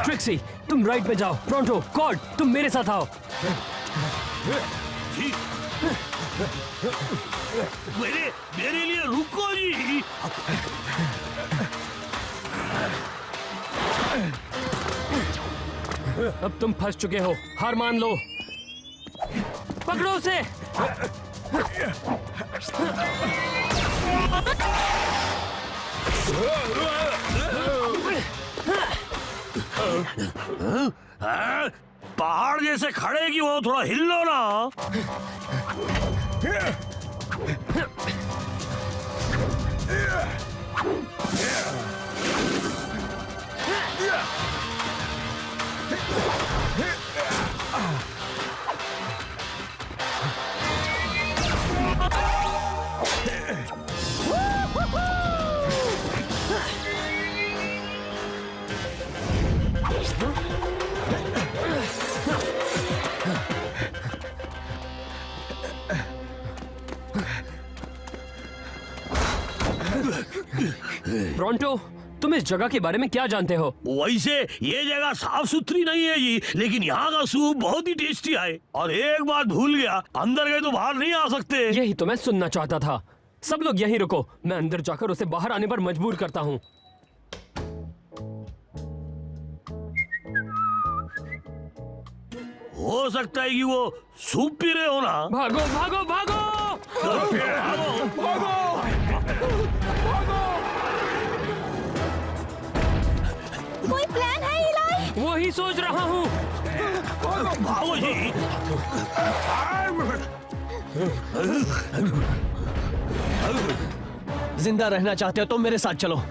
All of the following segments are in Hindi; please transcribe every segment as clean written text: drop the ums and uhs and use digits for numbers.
ट्रिक्सी, तुम राइट में जाओ। प्रोंटो, कॉर्ड, तुम मेरे साथ आओ। मेरे लिए रुको जी। अब तुम फंस चुके हो, हार मान लो। पकड़ो उसे। पहाड़ जैसे खड़े की वो थोड़ा हिल लो ना। प्रोंटो, तुम इस जगह के बारे में क्या जानते हो? वैसे ये जगह साफ सुथरी नहीं है जी, लेकिन यहाँ का सूप बहुत ही टेस्टी है। और एक बात भूल गया, अंदर गए तो बाहर नहीं आ सकते। यही तो मैं सुनना चाहता था। सब लोग यहीं रुको, मैं अंदर जाकर उसे बाहर आने पर मजबूर करता हूँ। हो सकता है कि वो सूप पी रहे हो ना। भागो भागो भागो! कोई प्लान है इलाई? वही सोच रहा हूँ। भागो जी। जिंदा रहना चाहते हो तो मेरे साथ चलो।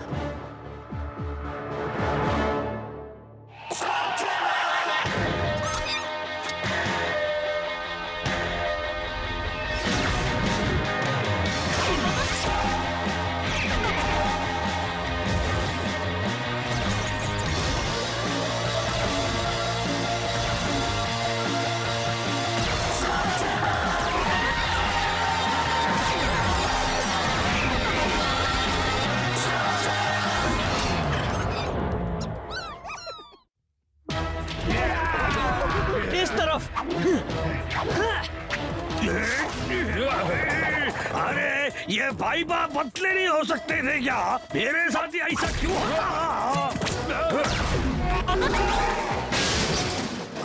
अरे ये भाई बाप पतले नहीं हो सकते थे क्या? मेरे साथ ही ऐसा क्यों होता?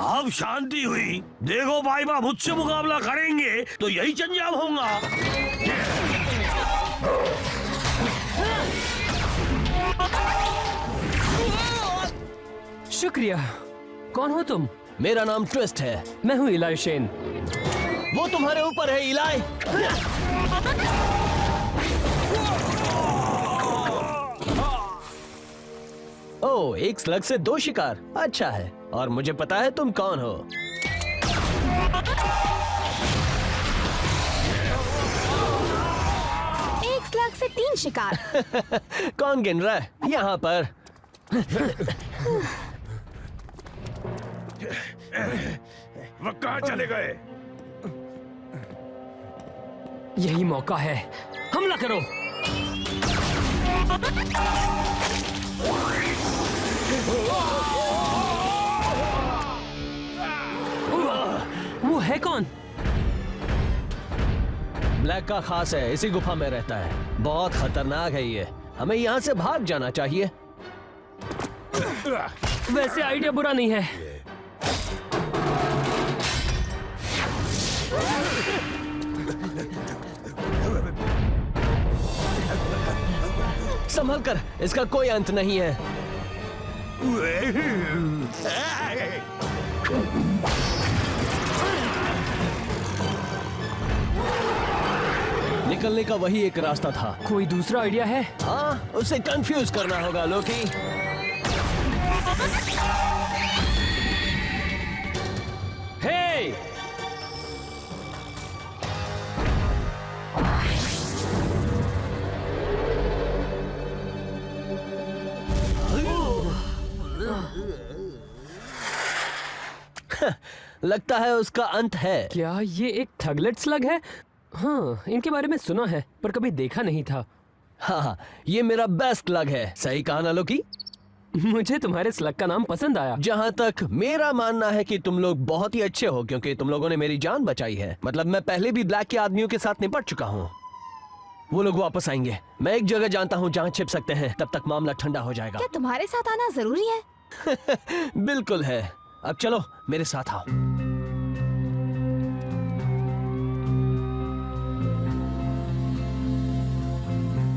अब शांति हुई। देखो भाई बाप मुझसे मुकाबला करेंगे तो यही अंजाम होगा। शुक्रिया। कौन हो तुम? मेरा नाम ट्विस्ट है। मैं हूँ इलाई शेन। वो तुम्हारे ऊपर है इलाई। ओह, एक स्लग से 2 शिकार। अच्छा है। और मुझे पता है तुम कौन हो। एक स्लग से 3 शिकार। कौन गिन रहा है यहाँ पर? वो कहाँ चले गए? यही मौका है, हमला करो। वो है कौन? ब्लैक का खास है, इसी गुफा में रहता है। बहुत खतरनाक है ये। हमें यहाँ से भाग जाना चाहिए। वैसे आइडिया बुरा नहीं है। संभल कर, इसका कोई अंत नहीं है। निकलने का वही एक रास्ता था। कोई दूसरा आइडिया है? हाँ, उसे कंफ्यूज करना होगा लोकी। हे! लगता है उसका अंत है। क्या ये एक थगलेट स्लग है? हाँ, इनके बारे में सुना है पर कभी देखा नहीं था। हाँ, ये मेरा बेस्ट लग है। सही कहा ना लोकी? मुझे तुम्हारे स्लग का नाम पसंद आया। जहाँ तक मेरा मानना है कि तुम लोग बहुत ही अच्छे हो, क्योंकि तुम लोगों ने मेरी जान बचाई है। मतलब मैं पहले भी ब्लैक के आदमियों के साथ निपट चुका हूँ। वो लोग वापस आएंगे। मैं एक जगह जानता हूँ जहाँ छिप सकते हैं, तब तक मामला ठंडा हो जाएगा। क्या तुम्हारे साथ आना जरूरी है? बिल्कुल है। अब चलो मेरे साथ आओ।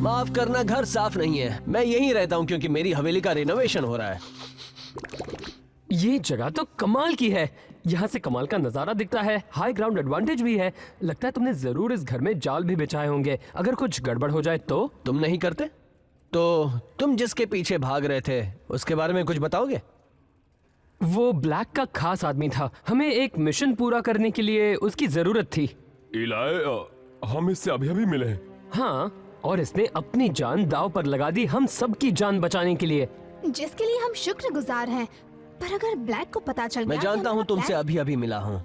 माफ करना, घर साफ नहीं है। मैं यहीं रहता हूँ क्योंकि मेरी हवेली का रिनोवेशन हो रहा है। ये जगह तो कमाल की है। यहाँ से कमाल का नजारा दिखता है, हाई ग्राउंड एडवांटेज भी है। लगता है तुमने जरूर इस घर में जाल भी बिछाए होंगे, अगर कुछ गड़बड़ हो जाए तो। तुम नहीं करते? तो तुम जिसके पीछे भाग रहे थे उसके बारे में कुछ बताओगे? वो ब्लैक का खास आदमी था। हमें एक मिशन पूरा करने के लिए उसकी जरूरत थी। इलाई, हम इससे अभी अभी मिले। हाँ, और इसने अपनी जान दांव पर लगा दी हम सबकी जान बचाने के लिए। जिसके लिए हम शुक्रगुजार हैं। पर अगर ब्लैक को पता चल गया मैं कि जानता हूँ हमारा तुमसे प्लान- अभी अभी मिला हूँ,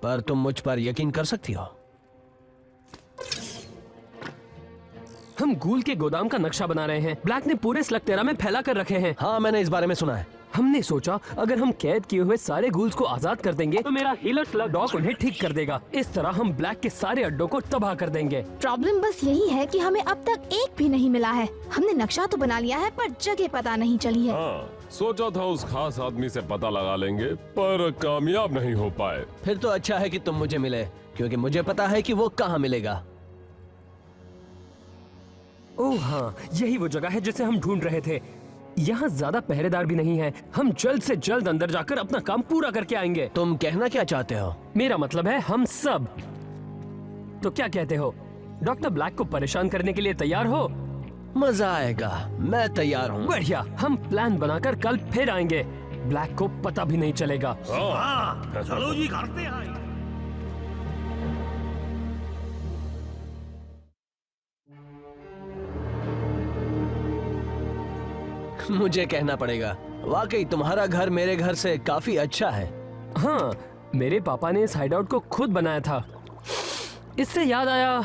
पर तुम मुझ पर यकीन कर सकती हो? हम गूल के गोदाम का नक्शा बना रहे हैं। ब्लैक ने पूरे स्लगतेरा में फैला कर रखे हैं। हाँ, मैंने इस बारे में सुना है। हमने सोचा अगर हम कैद किए हुए सारे गूल्स को आजाद कर देंगे तो मेरा हीलर स्लग डॉग उन्हें ठीक कर देगा। इस तरह हम ब्लैक के सारे अड्डों को तबाह कर देंगे। प्रॉब्लम बस यही है कि हमें अब तक एक भी नहीं मिला है। हमने नक्शा तो बना लिया है पर जगह पता नहीं चली है। हाँ, सोचा था उस खास आदमी से पता लगा लेंगे, पर कामयाब नहीं हो पाए। फिर तो अच्छा है कि तुम मुझे मिले, क्योंकि मुझे पता है कि वो कहाँ मिलेगा। ओह हाँ, यही वो जगह है जिसे हम ढूंढ रहे थे। यहाँ ज्यादा पहरेदार भी नहीं है। हम जल्द से जल्द अंदर जाकर अपना काम पूरा करके आएंगे। तुम कहना क्या चाहते हो? मेरा मतलब है हम सब। तो क्या कहते हो? डॉक्टर ब्लैक को परेशान करने के लिए तैयार हो? मजा आएगा, मैं तैयार हूँ। बढ़िया, हम प्लान बनाकर कल फिर आएंगे। ब्लैक को पता भी नहीं चलेगा। हाँ, चलो जी करते हैं। मुझे कहना पड़ेगा, वाकई तुम्हारा घर मेरे घर से काफी अच्छा है। हाँ, मेरे पापा ने इस हाइडआउट को खुद बनाया था। इससे याद आया,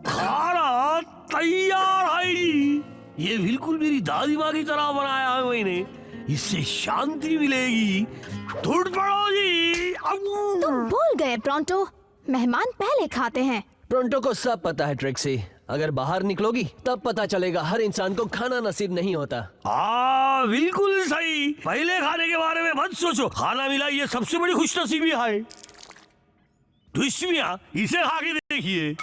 खाना तैयार है जी। ये बिल्कुल मेरी दादी माँ की तरह बनाया है मैंने। इससे शांति मिलेगी। टूट पड़ो जी। तुम भूल गए प्रोंटो, मेहमान पहले खाते हैं। प्रोंटो को सब पता है ट्रिक्सी। अगर बाहर निकलोगी तब पता चलेगा हर इंसान को खाना नसीब नहीं होता। हाँ बिल्कुल सही। पहले खाने के बारे में मत सोचो, खाना मिला ये सबसे बड़ी खुशनसीबी है। दुश्मिया, इसे खा के देखिए।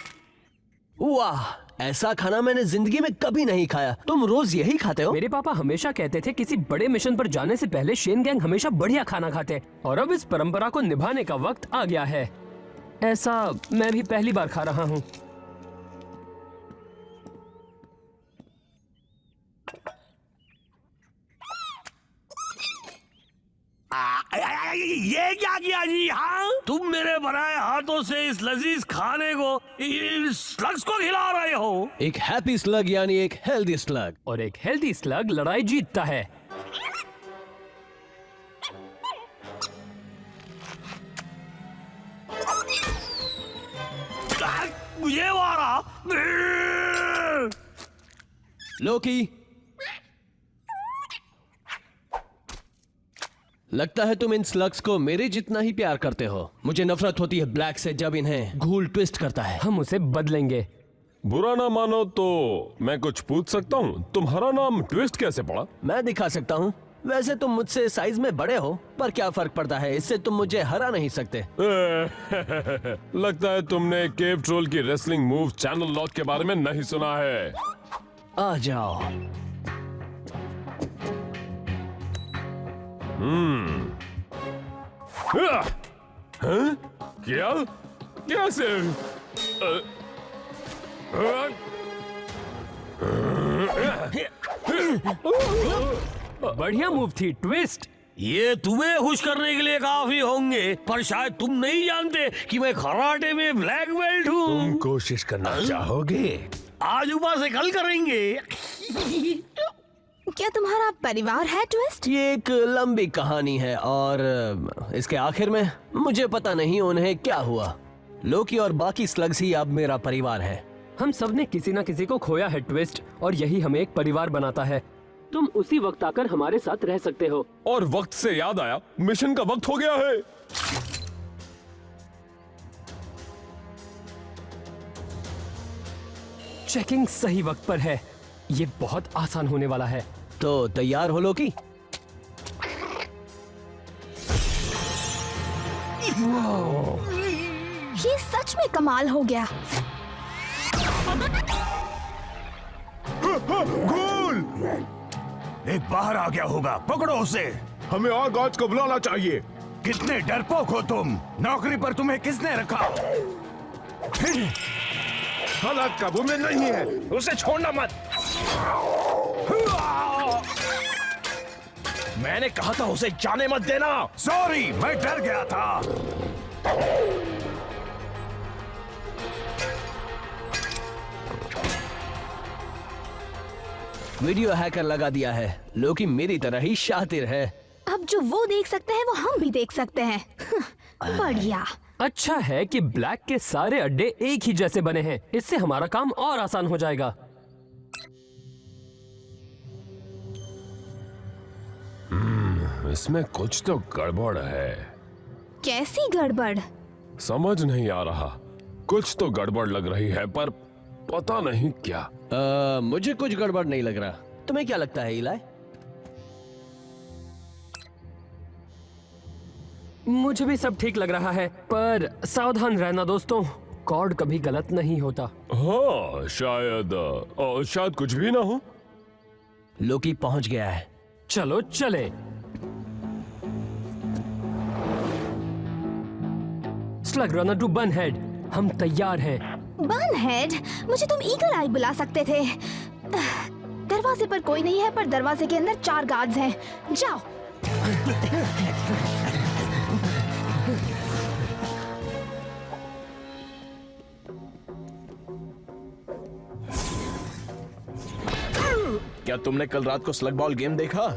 वाह, ऐसा खाना मैंने जिंदगी में कभी नहीं खाया। तुम रोज यही खाते हो? मेरे पापा हमेशा कहते थे किसी बड़े मिशन पर जाने से पहले शेन गैंग हमेशा बढ़िया खाना खाते, और अब इस परंपरा को निभाने का वक्त आ गया है। ऐसा मैं भी पहली बार खा रहा हूँ। ये क्या किया जी? हाँ, तुम मेरे बनाए हाथों से इस लजीज खाने को, इस स्लग्स को खिला रहे हो। एक हैप्पी स्लग यानी एक हेल्दी स्लग। और एक हेल्दी स्लग लड़ाई जीतता है। मुझे मारा। लोकी, लगता है तुम इन स्लग्स को मेरे जितना ही प्यार करते हो। मुझे नफरत होती है ब्लैक से जब इन्हें घूल ट्विस्ट करता है। हम उसे बदलेंगे। बुरा ना मानो तो मैं कुछ पूछ सकता हूँ? तुम्हारा नाम ट्विस्ट कैसे पड़ा? मैं दिखा सकता हूँ। वैसे तुम मुझसे साइज में बड़े हो, पर क्या फर्क पड़ता है, इससे तुम मुझे हरा नहीं सकते। लगता है तुमने केव ट्रोल की रेसलिंग मूव चैनल लॉक के बारे में नहीं सुना है। आ जाओ। हाँ? क्या? कैसे? बढ़िया मूव थी ट्विस्ट। ये तुम्हें खुश करने के लिए काफी होंगे, पर शायद तुम नहीं जानते कि मैं कराटे में ब्लैक बेल्ट हूँ। तुम कोशिश करना चाहोगे? आज ऊपर से कल करेंगे। क्या तुम्हारा परिवार है ट्विस्ट? ये एक लंबी कहानी है और इसके आखिर में मुझे पता नहीं उन्हें क्या हुआ। लोकी और बाकी स्लग्स ही अब मेरा परिवार है। हम सब ने किसी ना किसी को खोया है ट्विस्ट, और यही हमें एक परिवार बनाता है। तुम उसी वक्त आकर हमारे साथ रह सकते हो। और वक्त से याद आया, मिशन का वक्त हो गया है। चेकिंग सही वक्त पर है। ये बहुत आसान होने वाला है। तो तैयार हो लोकी? ये सच में कमाल हो गया। गोल! एक बाहर आ गया होगा, पकड़ो उसे। हमें और गार्ड्स को बुलाना चाहिए। कितने डरपोक हो तुम! नौकरी पर तुम्हें किसने रखा? हालात काबू में नहीं है, उसे छोड़ना मत। मैंने कहा था उसे जाने मत देना। सॉरी, मैं डर गया था। वीडियो हैकर लगा दिया है। लोकी मेरी तरह ही शातिर है। अब जो वो देख सकते हैं वो हम भी देख सकते हैं। बढ़िया। अच्छा है कि ब्लैक के सारे अड्डे एक ही जैसे बने हैं। इससे हमारा काम और आसान हो जाएगा। इसमें कुछ तो गड़बड़ है। कैसी गड़बड़? समझ नहीं आ रहा। कुछ तो गड़बड़ लग रही है, पर पता नहीं क्या। मुझे कुछ गड़बड़ नहीं लग रहा। तुम्हें क्या लगता है इलाई? मुझे भी सब ठीक लग रहा है, पर सावधान रहना दोस्तों। कॉर्ड कभी गलत नहीं होता। हाँ, शायद कुछ भी ना हो। लोकी पहुंच गया है। चलो चले। स्लग रनर टू बनहेड, हम तैयार हैं। बनहेड? मुझे तुम ईगल आई बुला सकते थे। दरवाजे पर कोई नहीं है, पर दरवाजे के अंदर 4 गार्ड्स हैं। जाओ। क्या तुमने कल रात को स्लग बॉल गेम देखा?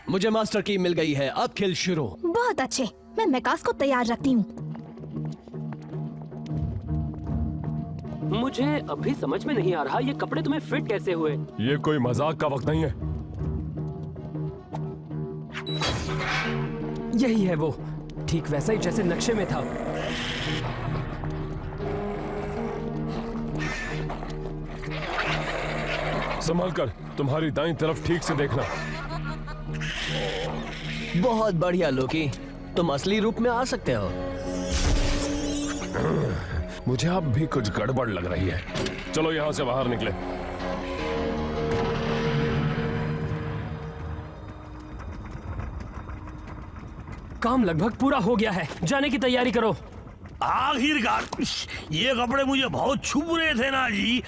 मुझे मास्टर की मिल गई है। अब खेल शुरू। बहुत अच्छे। मैं मैकास को तैयार रखती हूँ। मुझे अभी समझ में नहीं आ रहा ये कपड़े तुम्हें फिट कैसे हुए। ये कोई मजाक का वक्त नहीं है। यही है वो, ठीक वैसा ही जैसे नक्शे में था। संभाल कर, तुम्हारी दाईं तरफ ठीक से देखना। बहुत बढ़िया लोकी, तुम असली रूप में आ सकते हो। मुझे अब भी कुछ गड़बड़ लग रही है। चलो यहाँ से बाहर निकले। काम लगभग पूरा हो गया है, जाने की तैयारी करो। आखिरकार ये कपड़े मुझे बहुत छुप रहे थे ना जी,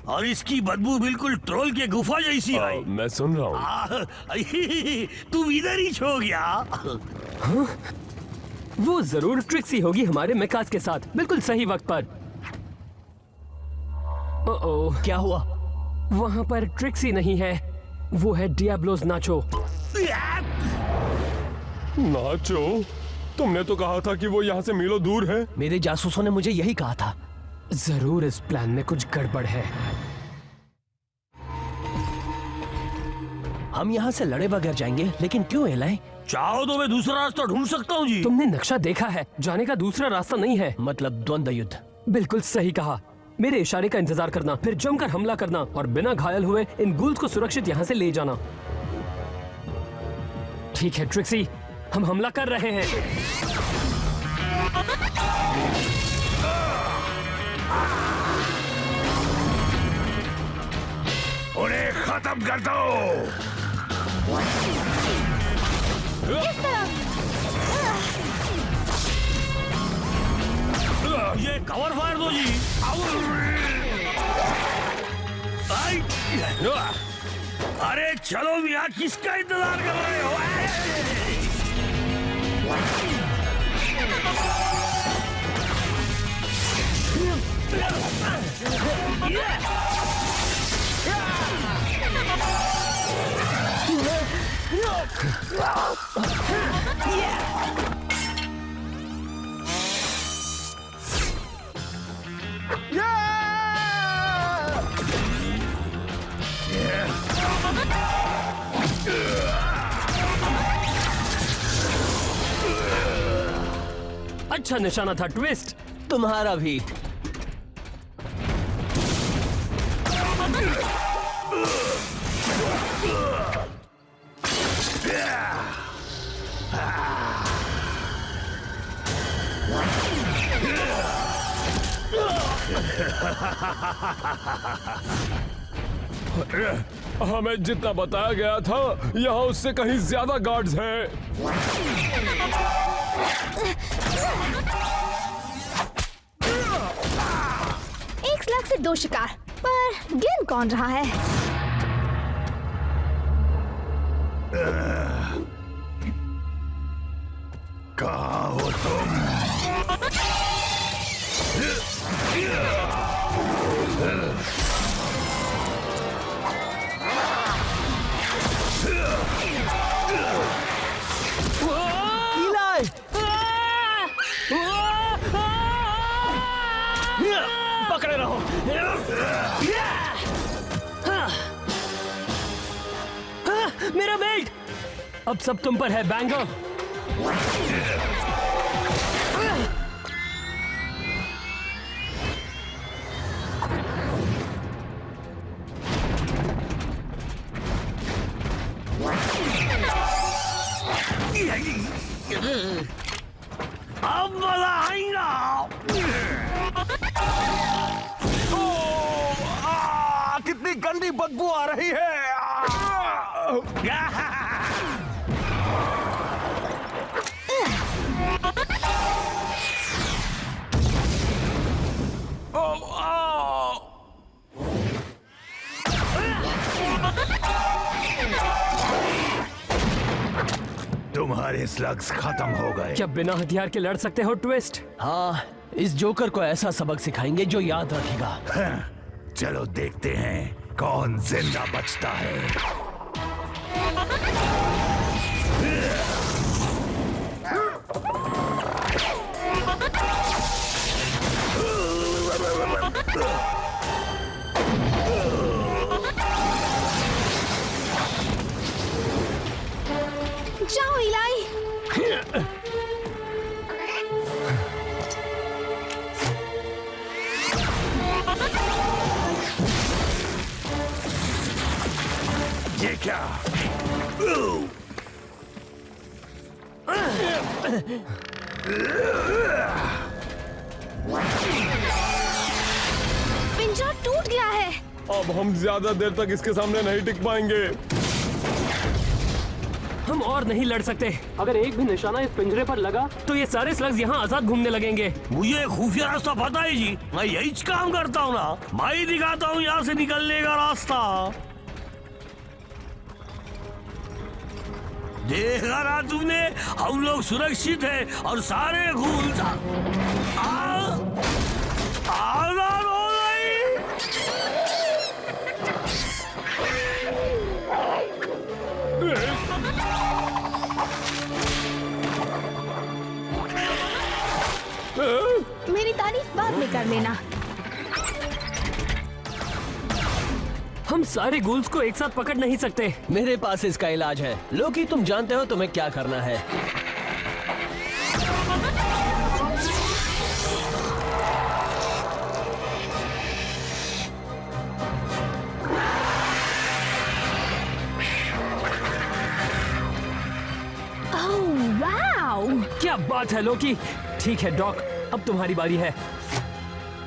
और इसकी बदबू बिल्कुल ट्रोल के गुफा जैसी आई। मैं सुन रहा हूँ। तुम इधर ही छो गया। वो जरूर ट्रिक्सी होगी हमारे मैकास के साथ, बिल्कुल सही वक्त पर। ओह, क्या हुआ? वहाँ पर ट्रिक्सी नहीं है, वो है डियाब्लोस नाचो। नाचो? तुमने तो कहा था कि वो यहाँ से मीलों दूर है। मेरे जासूसों ने मुझे यही कहा था। जरूर इस प्लान में कुछ गड़बड़ है। हम यहाँ से लड़े बगैर जाएंगे, लेकिन क्यों एलाई? चाहो तो मैं दूसरा रास्ता ढूंढ सकता हूँ जी। तुमने नक्शा देखा है, जाने का दूसरा रास्ता नहीं है। मतलब द्वंद्व युद्ध। बिल्कुल सही कहा। मेरे इशारे का इंतजार करना, फिर जमकर हमला करना और बिना घायल हुए इन गूल्स को सुरक्षित यहाँ से ले जाना। ठीक है ट्रिक्सी, हम हमला कर रहे हैं। उन्हें खत्म कर दो। इस तरफ। ये कवर फायर दो जी। आई! अरे चलो मियां, किसका इंतजार कर रहे हो? अच्छा निशाना था ट्विस्ट। तुम्हारा भी। हमें जितना बताया गया था यहाँ उससे कहीं ज्यादा गार्ड्स हैं। एक स्लग से 2 शिकार, पर गिन कौन रहा है? कहाँ हो तुम? इलाई! पकड़े रहो। मेरा बेल्ट! अब सब तुम पर है बैंगर। अब मजा आएगा। कितनी गंदी बदबू आ रही है। तुम्हारे स्लग्स खत्म हो गए। क्या बिना हथियार के लड़ सकते हो ट्विस्ट? हाँ, इस जोकर को ऐसा सबक सिखाएंगे जो याद रखेगा। हाँ, चलो देखते हैं कौन जिंदा बचता है। जाओ इलाई। ये क्या? पिंजरा टूट गया है। अब हम ज्यादा देर तक इसके सामने नहीं टिक पाएंगे। हम और नहीं लड़ सकते। अगर एक भी निशाना इस पिंजरे पर लगा तो ये सारे स्लग्स यहाँ आजाद घूमने लगेंगे। मुझे खुफिया रास्ता पता है जी, मैं यही काम करता हूँ ना। मैं ही दिखाता हूँ यहाँ से निकलने का रास्ता। देखा ना तुमने, हम लोग सुरक्षित हैं और सारे घूम आजाद हो गई। मेरी तारीफ बाद में कर लेना। हम सारे गूल्स को एक साथ पकड़ नहीं सकते। मेरे पास इसका इलाज है। लोकी, तुम जानते हो तुम्हें क्या करना है। Oh wow! क्या बात है लोकी। ठीक है डॉक, अब तुम्हारी बारी है।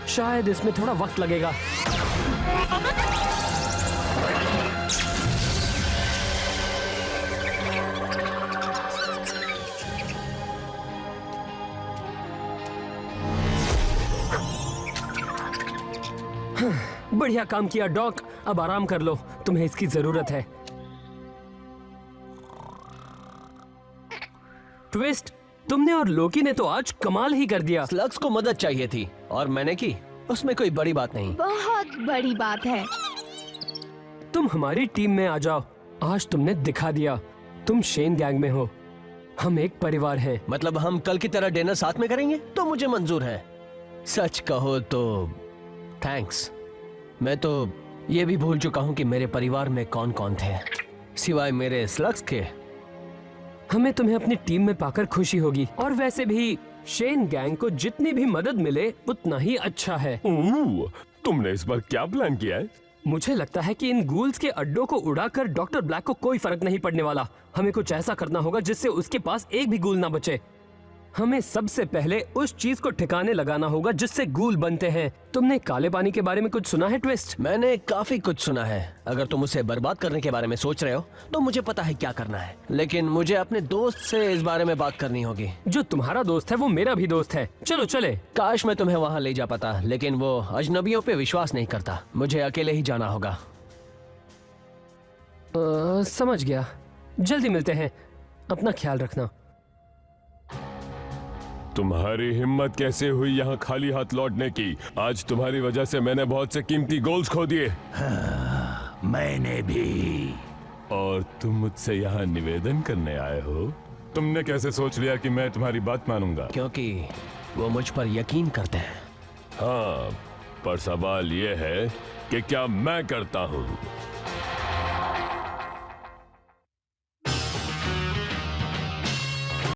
शायद इसमें थोड़ा वक्त लगेगा। बढ़िया काम किया डॉक, अब आराम कर लो, तुम्हें इसकी जरूरत है। ट्विस्ट, तुमने और लोकी ने तो आज कमाल ही कर दिया। स्लग्स को मदद चाहिए थी और मैंने की। उसमें कोई बड़ी बात नहीं। बहुत बड़ी बात है। तुम हमारी टीम में आ जाओ, आज तुमने दिखा दिया। तुम शेन गैंग में हो, हम एक परिवार हैं। मतलब हम कल की तरह डिनर साथ में करेंगे तो मुझे मंजूर है। सच कहो तो थैंक्स। मैं तो ये भी भूल चुका हूं कि मेरे परिवार में कौन कौन थे सिवाय मेरे स्लग्स के। हमें तुम्हें अपनी टीम में पाकर खुशी होगी, और वैसे भी शेन गैंग को जितनी भी मदद मिले उतना ही अच्छा है। ओह, तुमने इस बार क्या प्लान किया है? मुझे लगता है कि इन गूल्स के अड्डों को उड़ाकर डॉक्टर ब्लैक को कोई फर्क नहीं पड़ने वाला। हमें कुछ ऐसा करना होगा जिससे उसके पास एक भी गूल ना बचे। हमें सबसे पहले उस चीज को ठिकाने लगाना होगा जिससे गूल बनते हैं। तुमने काले पानी के बारे में कुछ सुना है ट्विस्ट? मैंने काफी कुछ सुना है। अगर तुम उसे बर्बाद करने के बारे में सोच रहे हो तो मुझे पता है क्या करना है, लेकिन मुझे अपने दोस्त से इस बारे में बात करनी होगी। जो तुम्हारा दोस्त है वो मेरा भी दोस्त है। चलो चले। काश मैं तुम्हें वहां ले जा पाता, लेकिन वो अजनबियों पे विश्वास नहीं करता। मुझे अकेले ही जाना होगा। समझ गया, जल्दी मिलते हैं। अपना ख्याल रखना। तुम्हारी हिम्मत कैसे हुई यहाँ खाली हाथ लौटने की? आज तुम्हारी वजह से मैंने बहुत से कीमती गोल्स खो दिए। मैंने भी। और तुम मुझसे यहाँ निवेदन करने आए हो? तुमने कैसे सोच लिया कि मैं तुम्हारी बात मानूंगा? क्योंकि वो मुझ पर यकीन करते हैं। हाँ, पर सवाल ये है कि क्या मैं करता हूँ?